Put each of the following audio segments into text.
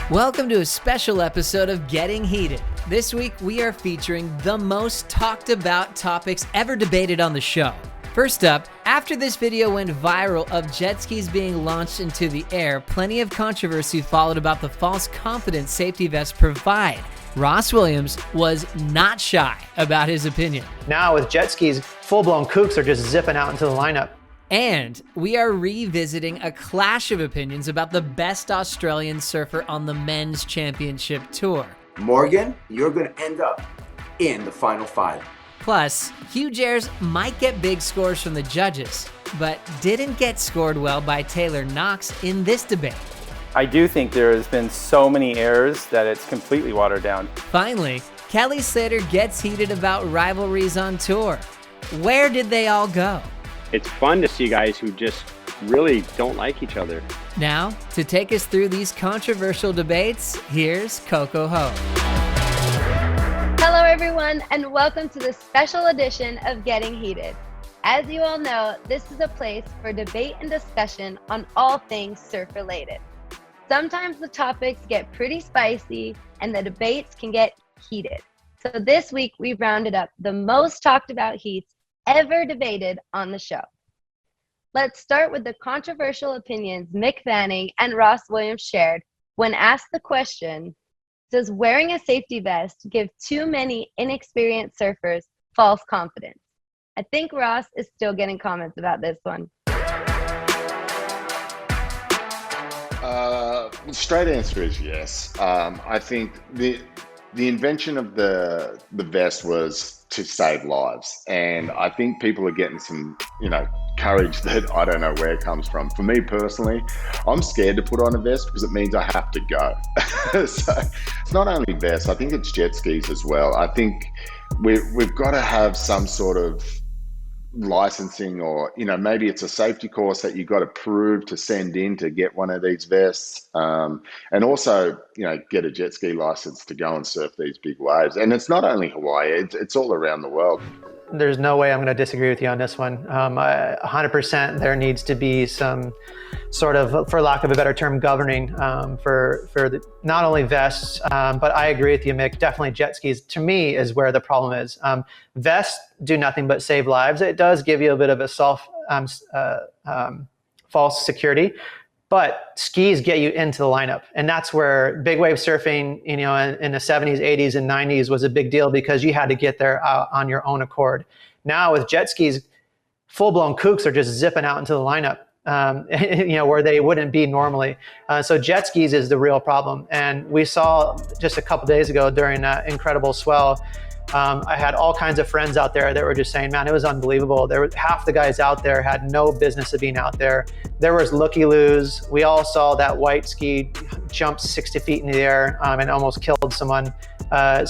Welcome to a special episode of Getting Heated. This week we are featuring the most talked about topics ever debated on the show. First up, after this video went viral of jet skis being launched into the air, plenty of controversy followed about the false confidence safety vests provide. Ross Williams was not shy about his opinion. Now with jet skis, full-blown kooks are just zipping out into the lineup. And we are revisiting a clash of opinions about the best Australian surfer on the men's championship tour. Morgan, you're going to end up in the final five. Plus, huge airs might get big scores from the judges, but didn't get scored well by Taylor Knox in this debate. I do think there has been so many errors that it's completely watered down. Finally, Kelly Slater gets heated about rivalries on tour. Where did they all go? It's fun to see guys who just really don't like each other. Now, to take us through these controversial debates, here's Coco Ho. Hello everyone, and welcome to this special edition of Getting Heated. As you all know, this is a place for debate and discussion on all things surf related. Sometimes the topics get pretty spicy and the debates can get heated. So this week we've rounded up the most talked about heats ever debated on the show. Let's start with the controversial opinions Mick Fanning and Ross Williams shared when asked the question, does wearing a safety vest give too many inexperienced surfers false confidence? I think Ross is still getting comments about this one. Straight answer is yes. I think the invention of the vest was to save lives, and I think people are getting some, courage that I don't know where it comes from. For me personally, I'm scared to put on a vest because it means I have to go. So it's not only vests, I think it's jet skis as well. I think we've got to have some sort of licensing, or maybe it's a safety course that you got to prove to send in to get one of these vests, and also get a jet ski license to go and surf these big waves. And it's not only Hawaii, it's all around the world. There's no way I'm going to disagree with you on this one. 100% there needs to be some sort of, for lack of a better term, governing for not only vests, but I agree with you, Mick, definitely jet skis to me is where the problem is. Vests do nothing but save lives. It does give you a bit of a false security, but skis get you into the lineup. And that's where big wave surfing, in the 70s, 80s, and 90s was a big deal because you had to get there on your own accord. Now with jet skis, full-blown kooks are just zipping out into the lineup, where they wouldn't be normally. So jet skis is the real problem. And we saw just a couple days ago during that incredible swell, I had all kinds of friends out there that were just saying, man, it was unbelievable. Half the guys out there had no business of being out there. There was looky-loos. We all saw that white ski jump 60 feet in the air and almost killed someone. I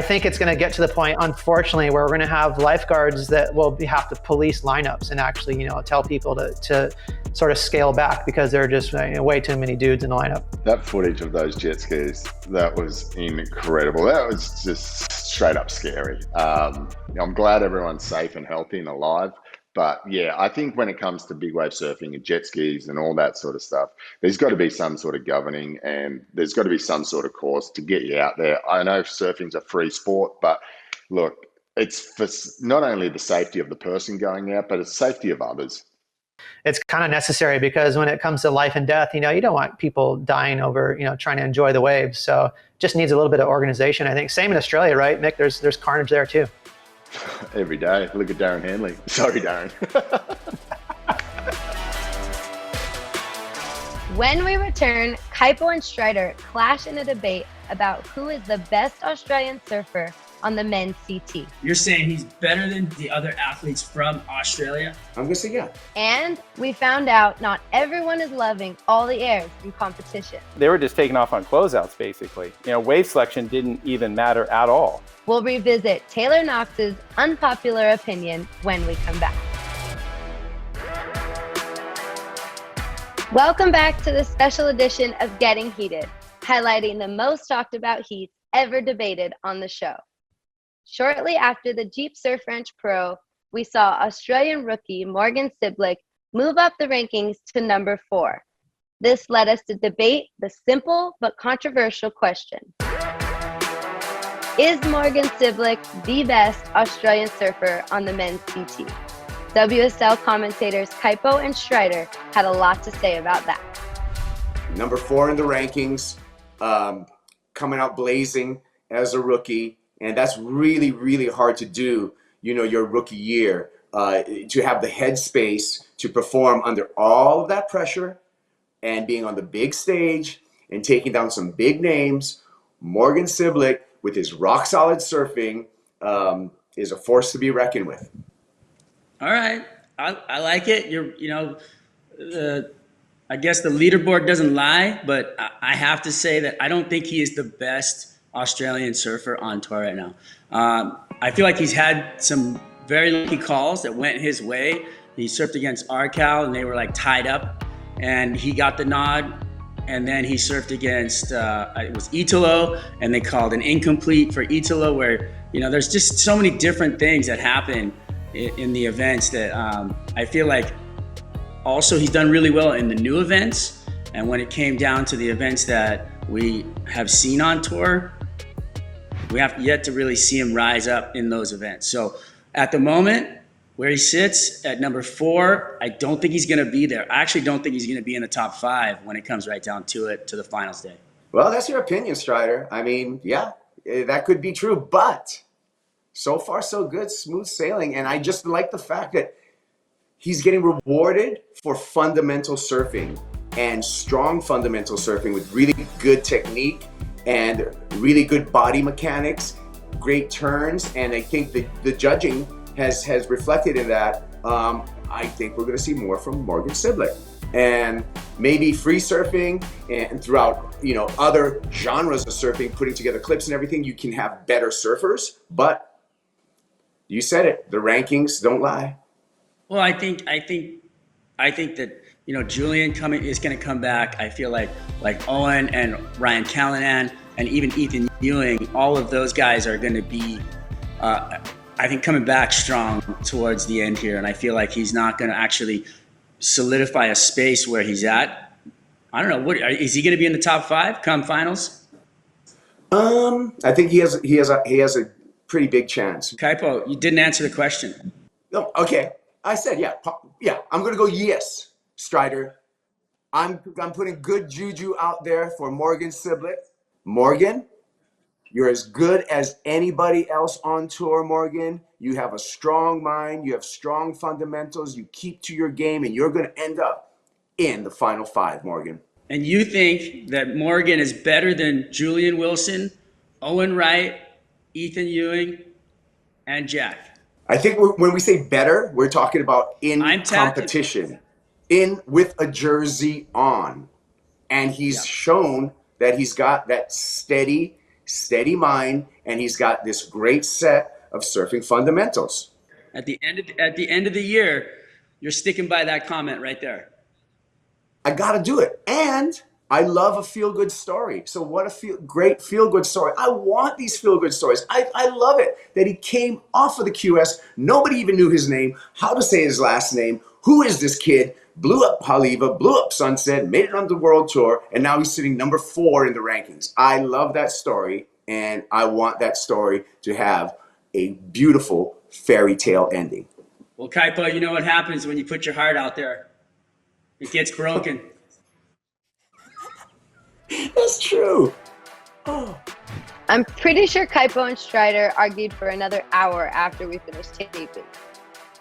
think it's going to get to the point, unfortunately, where we're going to have lifeguards that will have to police lineups and actually, tell people to sort of scale back because there are just way too many dudes in the lineup. That footage of those jet skis, that was incredible. That was just straight up scary. I'm glad everyone's safe and healthy and alive. But yeah, I think when it comes to big wave surfing and jet skis and all that sort of stuff, there's got to be some sort of governing, and there's got to be some sort of course to get you out there. I know surfing's a free sport, but look, it's for not only the safety of the person going out, but it's safety of others. It's kind of necessary because when it comes to life and death, you don't want people dying over, trying to enjoy the waves. So just needs a little bit of organization, I think. Same in Australia, right, Mick? There's carnage there too. Every day. Look at Darren Hanley. Sorry, Darren. When we return, Kaipo and Strider clash in a debate about who is the best Australian surfer on the men's CT. You're saying he's better than the other athletes from Australia? I'm going to say yeah. And we found out not everyone is loving all the airs in competition. They were just taking off on closeouts, basically. Wave selection didn't even matter at all. We'll revisit Taylor Knox's unpopular opinion when we come back. Welcome back to the special edition of Getting Heated, highlighting the most talked about heats ever debated on the show. Shortly after the Jeep Surf Ranch Pro, we saw Australian rookie Morgan Cibilic move up the rankings to number 4. This led us to debate the simple but controversial question. Is Morgan Cibilic the best Australian surfer on the men's TT? WSL commentators Kaipo and Strider had a lot to say about that. Number 4 in the rankings, coming out blazing as a rookie. And that's really, really hard to do, your rookie year, to have the headspace to perform under all of that pressure and being on the big stage and taking down some big names. Morgan Cibilic, with his rock solid surfing, is a force to be reckoned with. All right, I like it. I guess the leaderboard doesn't lie, but I have to say that I don't think he is the best Australian surfer on tour right now. I feel like he's had some very lucky calls that went his way. He surfed against Arcal and they were like tied up, and he got the nod. And then he surfed against, it was Italo, and they called an incomplete for Italo, where, there's just so many different things that happen in the events that I feel like also he's done really well in the new events. And when it came down to the events that we have seen on tour, we have yet to really see him rise up in those events. So at the moment, where he sits at number 4, I don't think he's going to be there. I actually don't think he's going to be in the top 5 when it comes right down to it, to the finals day. Well, that's your opinion, Strider. I mean, yeah, that could be true. But so far, so good, smooth sailing. And I just like the fact that he's getting rewarded for fundamental surfing and strong fundamental surfing with really good technique and really good body mechanics, great turns. And I think the judging has reflected in that. I think we're going to see more from Morgan Cibilic, and maybe free surfing and throughout other genres of surfing, putting together clips and everything, you can have better surfers. But you said it, the rankings don't lie. Well, I think that Julian is going to come back. I feel like Owen and Ryan Callanan and even Ethan Ewing, all of those guys are going to be I think coming back strong towards the end here, and I feel like he's not going to actually solidify a space where he's at. I don't know. Is he going to be in the top 5 come finals? I think he has a pretty big chance. Kaipo, you didn't answer the question. No, okay. I said yeah. I'm going to go yes, Strider. I'm putting good juju out there for Morgan Cibilic. Morgan, you're as good as anybody else on tour, Morgan. You have a strong mind. You have strong fundamentals. You keep to your game, and you're going to end up in the final 5, Morgan. And you think that Morgan is better than Julian Wilson, Owen Wright, Ethan Ewing, and Jack? I think when we say better, we're talking about in competition, in with a jersey on. And he's shown that he's got that steady mind, and he's got this great set of surfing fundamentals. At the end of the year, you're sticking by that comment right there. I got to do it. And I love a feel-good story. So what a great feel-good story. I want these feel-good stories. I love it that he came off of the QS. Nobody even knew his name, how to say his last name. Who is this kid? Blew up Haleiwa, blew up Sunset, made it on the World Tour, and now he's sitting number 4 in the rankings. I love that story, and I want that story to have a beautiful fairy tale ending. Well, Kaipo, you know what happens when you put your heart out there? It gets broken. That's true. Oh. I'm pretty sure Kaipo and Strider argued for another hour after we finished taping.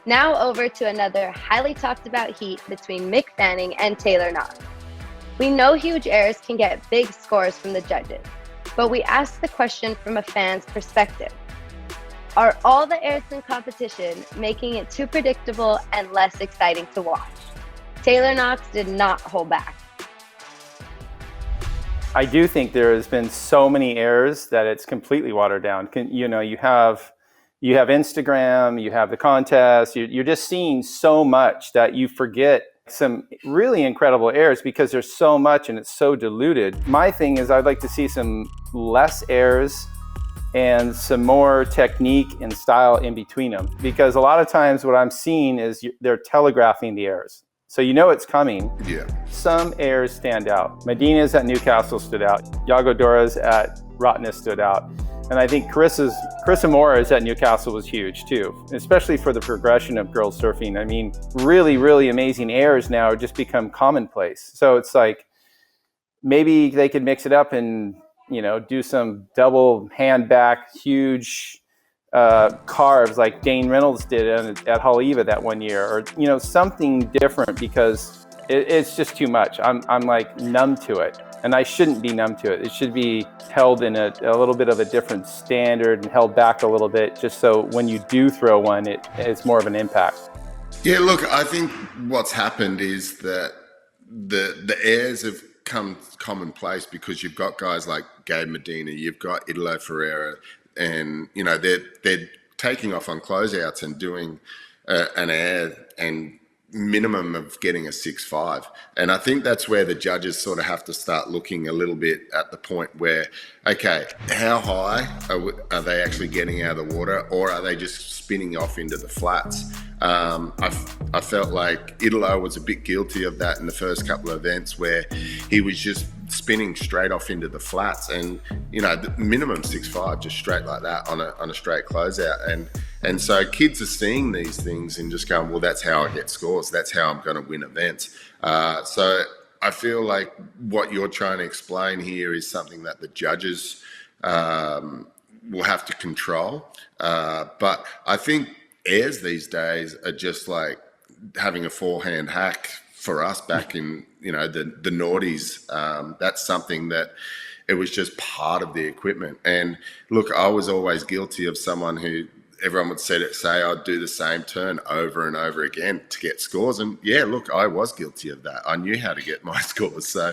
Now over to another highly talked about heat between Mick Fanning and Taylor Knox. We know huge errors can get big scores from the judges, but we asked the question from a fan's perspective. Are all the errors in competition making it too predictable and less exciting to watch? Taylor Knox did not hold back. I do think there has been so many errors that it's completely watered down. You have Instagram, you have the contest, you're just seeing so much that you forget some really incredible errors because there's so much and it's so diluted. My thing is I'd like to see some less errors and some more technique and style in between them, because a lot of times what I'm seeing is they're telegraphing the errors. So you know it's coming. Yeah. Some airs stand out. Medina's at Newcastle stood out. Yago Dora's at Rottnest stood out. And I think Carissa Mora's at Newcastle was huge too, especially for the progression of girls surfing. I mean, really, really amazing airs now just become commonplace. So it's like, maybe they could mix it up and, do some double hand back, huge carves like Dane Reynolds did at Haleiwa that one year, or, something different, because it's just too much. I'm like numb to it, and I shouldn't be numb to it. It should be held in a little bit of a different standard and held back a little bit, just so when you do throw one, it's more of an impact. Yeah, look, I think what's happened is that the airs have come commonplace because you've got guys like Gabe Medina, you've got Italo Ferreira, and they're taking off on closeouts and doing an air and minimum of getting a 6.5. And I think that's where the judges sort of have to start looking a little bit at the point where, okay, how high are they actually getting out of the water, or are they just spinning off into the flats? I felt like Italo was a bit guilty of that in the first couple of events, where he was just spinning straight off into the flats, and the minimum 6.5 just straight like that on a straight closeout, and so kids are seeing these things and just going, well, that's how I get scores, that's how I'm going to win events. So I feel like what you're trying to explain here is something that the judges will have to control, but I think airs these days are just like having a forehand hack for us back in the noughties. That's something that it was just part of the equipment. And look, I was always guilty of someone who everyone would say I'd do the same turn over and over again to get scores. And yeah, look, I was guilty of that. I knew how to get my scores. So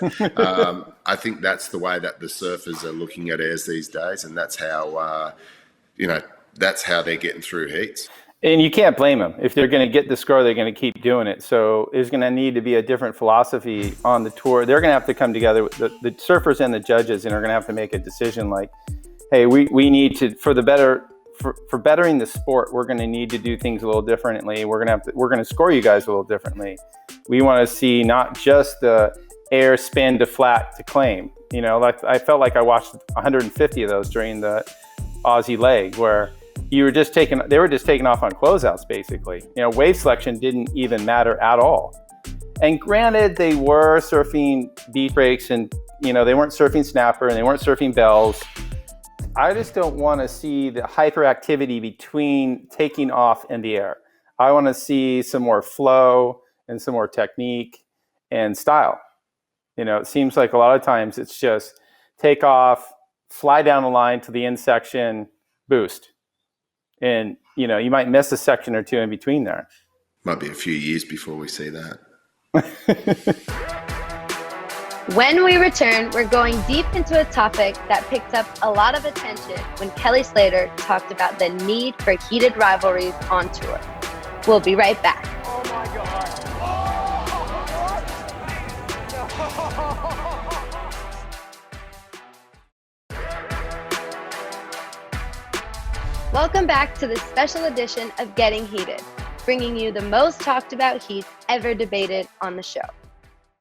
I think that's the way that the surfers are looking at airs these days, and that's how that's how they're getting through heats. And you can't blame them. If they're going to get the score, they're going to keep doing it. So there's going to need to be a different philosophy on the tour. They're going to have to come together, the surfers and the judges, and are going to have to make a decision like, hey, we need to, for bettering the sport, we're going to need to do things a little differently. We're going to score you guys a little differently. We want to see not just the air spin to flat to claim. Like I felt like I watched 150 of those during the Aussie leg, where they were just taking off on closeouts, basically. Wave selection didn't even matter at all. And granted, they were surfing beat breaks, and they weren't surfing snapper, and they weren't surfing bells. I just don't want to see the hyperactivity between taking off and the air. I want to see some more flow and some more technique and style. It seems like a lot of times it's just take off, fly down the line to the end section, boost. And, you might miss a section or two in between there. Might be a few years before we see that. When we return, we're going deep into a topic that picked up a lot of attention when Kelly Slater talked about the need for heated rivalries on tour. We'll be right back. Oh my God. Welcome back to this special edition of Getting Heated, bringing you the most talked about heats ever debated on the show.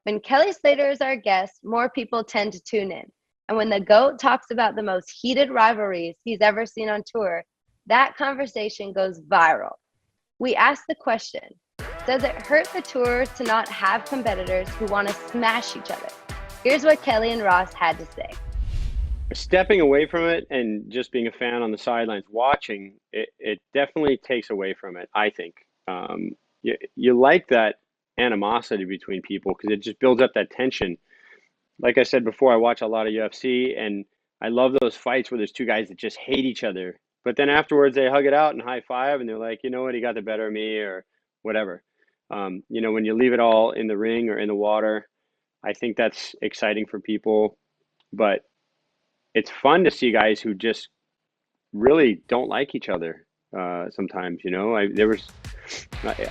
When Kelly Slater is our guest, more people tend to tune in. And when the GOAT talks about the most heated rivalries he's ever seen on tour, that conversation goes viral. We asked the question, does it hurt the tour to not have competitors who want to smash each other? Here's what Kelly and Ross had to say. Stepping away from it and just being a fan on the sidelines watching, it definitely takes away from it, I think. You like that animosity between people because it just builds up that tension. Like I said before, I watch a lot of UFC, and I love those fights where there's two guys that just hate each other. But then afterwards, they hug it out and high five, and they're like, you know what, he got the better of me or whatever. When you leave it all in the ring or in the water, I think that's exciting for people. But it's fun to see guys who just really don't like each other sometimes,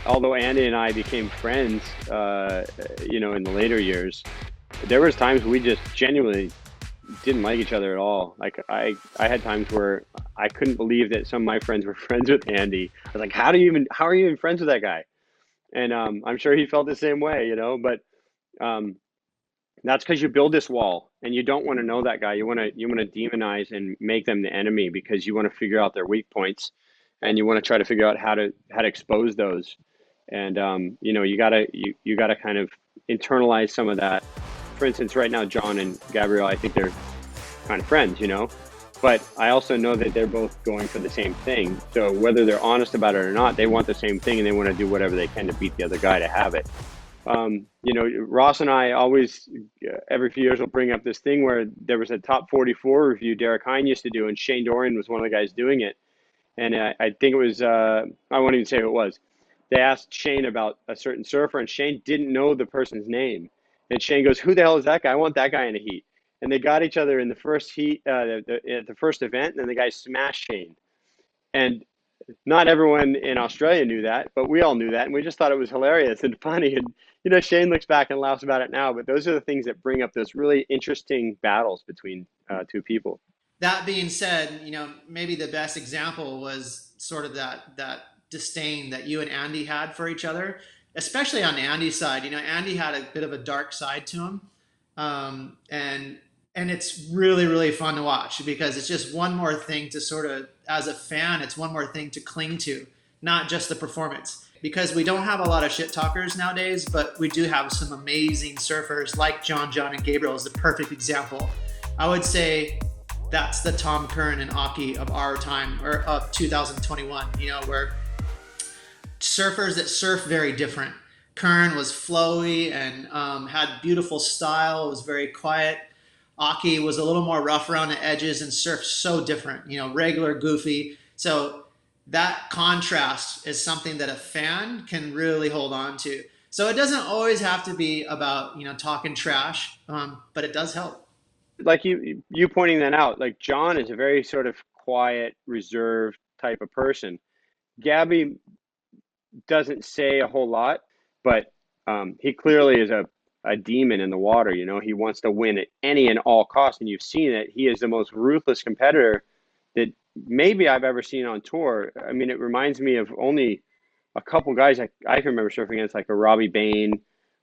although Andy and I became friends, in the later years, there was times we just genuinely didn't like each other at all. Like I had times where I couldn't believe that some of my friends were friends with Andy. I was like, how are you even friends with that guy? And I'm sure he felt the same way, you know, but that's because you build this wall and you don't want to know that guy. You want to demonize and make them the enemy because you want to figure out their weak points and you want to try to figure out how to expose those. And you know, you gotta kind of internalize some of that. For instance, right now, John and Gabriel, I think they're kind of friends, you know, but I also know that they're both going for the same thing. So whether they're honest about it or not, they want the same thing and they want to do whatever they can to beat the other guy to have it. You know, Ross and I always, every few years, will bring up this thing where there was a top 44 review Derek Hine used to do, and Shane Dorian was one of the guys doing it. And I think it was, I won't even say who it was. They asked Shane about a certain surfer, and Shane didn't know the person's name. And Shane goes, "Who the hell is that guy? I want that guy in a heat." And they got each other in the first heat, at the first event, and then the guy smashed Shane. And not everyone in Australia knew that, but we all knew that, and we just thought it was hilarious and funny. And you know, Shane looks back and laughs about it now, but those are the things that bring up those really interesting battles between two people. That being said, you know, maybe the best example was sort of that disdain that you and Andy had for each other, especially on Andy's side. You know, Andy had a bit of a dark side to him, and it's really fun to watch because it's just one more thing to sort of, as a fan, it's one more thing to cling to, not just the performance. Because we don't have a lot of shit talkers nowadays, but we do have some amazing surfers like John and Gabriel is the perfect example. I would say that's the Tom Curran and Aki of our time, or of 2021, you know, where surfers that surf very different. Curran was flowy and had beautiful style, was very quiet. Aki was a little more rough around the edges and surfed so different, you know, regular, goofy. So that contrast is something that a fan can really hold on to. So it doesn't always have to be about, you know, talking trash, but it does help. Like you pointing that out, like John is a very sort of quiet, reserved type of person. Gabby doesn't say a whole lot, but he clearly is a demon in the water. You know, he wants to win at any and all costs, and you've seen it. He is the most ruthless competitor that maybe I've ever seen on tour. I mean, it reminds me of only a couple guys I can remember surfing against, like a Robbie Bain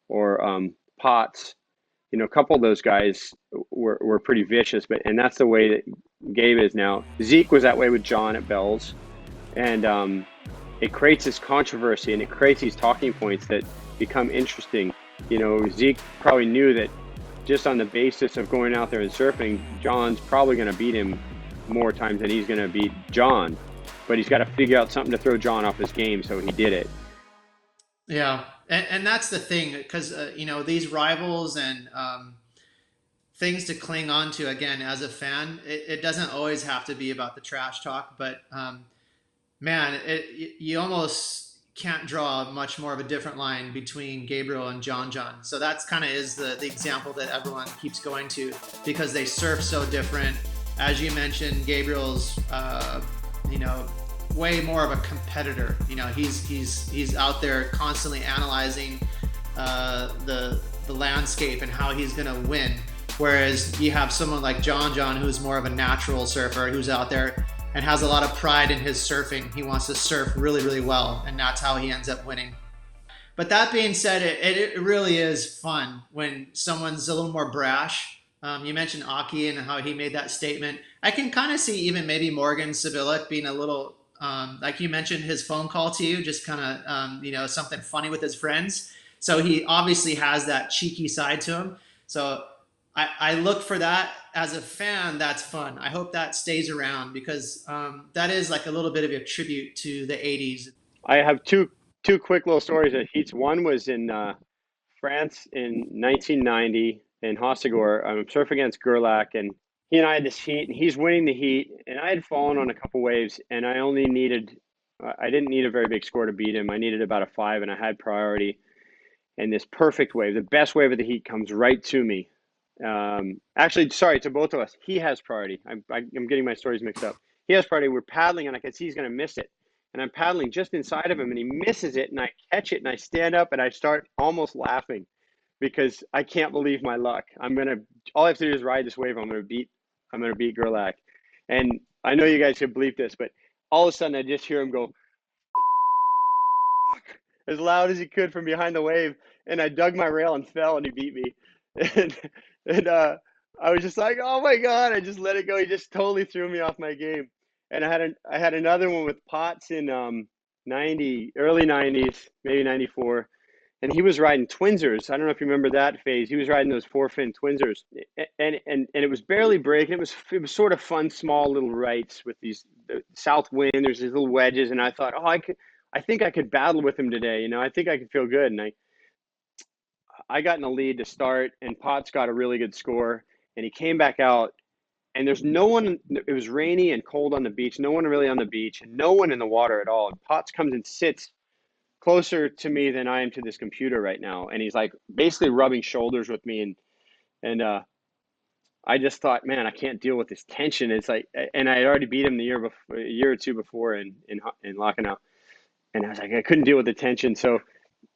or Potts. You know, a couple of those guys were pretty vicious, and that's the way that Gabe is now. Zeke was that way with John at Bell's, and it creates this controversy and it creates these talking points that become interesting. You know, Zeke probably knew that just on the basis of going out there and surfing, John's probably going to beat him more times than he's going to beat John, but he's got to figure out something to throw John off his game, so he did it. Yeah, and that's the thing, because you know, these rivals and things to cling on to, again, as a fan, it doesn't always have to be about the trash talk, but man, you almost can't draw much more of a different line between Gabriel and John. So that's kind of is the example that everyone keeps going to, because they surf so different. As you mentioned, Gabriel's you know, way more of a competitor. You know, he's out there constantly analyzing the landscape and how he's going to win. Whereas you have someone like John, who's more of a natural surfer, who's out there and has a lot of pride in his surfing. He wants to surf really well, and that's how he ends up winning. But that being said, it really is fun when someone's a little more brash. You mentioned Aki and how he made that statement. I can kind of see even maybe Morgan Cibilic being a little, like you mentioned, his phone call to you, just kind of, you know, something funny with his friends. So he obviously has that cheeky side to him. So I look for that as a fan. That's fun. I hope that stays around, because that is like a little bit of a tribute to the 80s. I have two quick little stories at heats. One was in France in 1990 in Hossegor. I'm surfing against Gerlach, and he and I had this heat, and he's winning the heat, and I had fallen on a couple waves, and I didn't need a very big score to beat him. I needed about a 5, and I had priority. And this perfect wave, the best wave of the heat, comes right to me. Actually, sorry, to both of us. He has priority. I'm getting my stories mixed up. He has priority. We're paddling, and I can see he's going to miss it. And I'm paddling just inside of him, and he misses it, and I catch it, and I stand up, and I start almost laughing because I can't believe my luck. All I have to do is ride this wave. I'm gonna beat Gerlach. And I know you guys should bleep this, but all of a sudden I just hear him go, as loud as he could from behind the wave, and I dug my rail and fell, and he beat me. And I was just like, oh my God, I just let it go. He just totally threw me off my game. And I had another one with Potts in early 90s, maybe 94. And he was riding Twinsers. I don't know if you remember that phase. He was riding those 4-fin Twinsers, and it was barely breaking. It was sort of fun, small little rights with these south wind. There's these little wedges, and I thought, oh, I think I could battle with him today. You know, I think I could feel good. And I got in the lead to start, and Potts got a really good score, and he came back out. And there's no one. It was rainy and cold on the beach. No one really on the beach, and no one in the water at all. And Potts comes and sits closer to me than I am to this computer right now, and he's like basically rubbing shoulders with me, and I just thought, man, I can't deal with this tension. It's like, and I had already beat him a year or two before in locking out, and I was like, I couldn't deal with the tension, so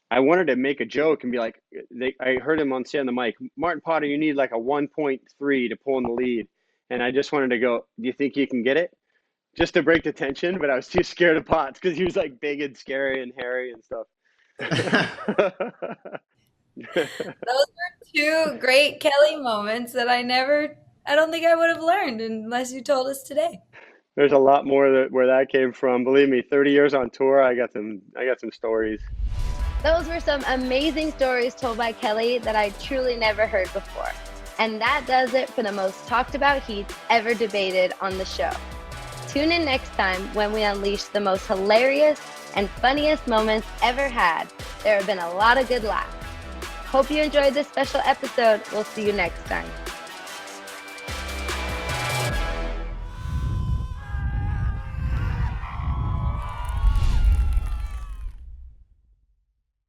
I wanted to make a joke and be like, I heard him say on the mic, Martin Potter, you need like a 1.3 to pull in the lead, and I just wanted to go, do you think you can get it? Just to break the tension, but I was too scared of Potts because he was like big and scary and hairy and stuff. Those were two great Kelly moments that I don't think I would have learned unless you told us today. There's a lot more where that came from. Believe me, 30 years on tour, I got some stories. Those were some amazing stories told by Kelly that I truly never heard before. And that does it for the most talked about heats ever debated on the show. Tune in next time when we unleash the most hilarious and funniest moments ever had. There have been a lot of good laughs. Hope you enjoyed this special episode. We'll see you next time.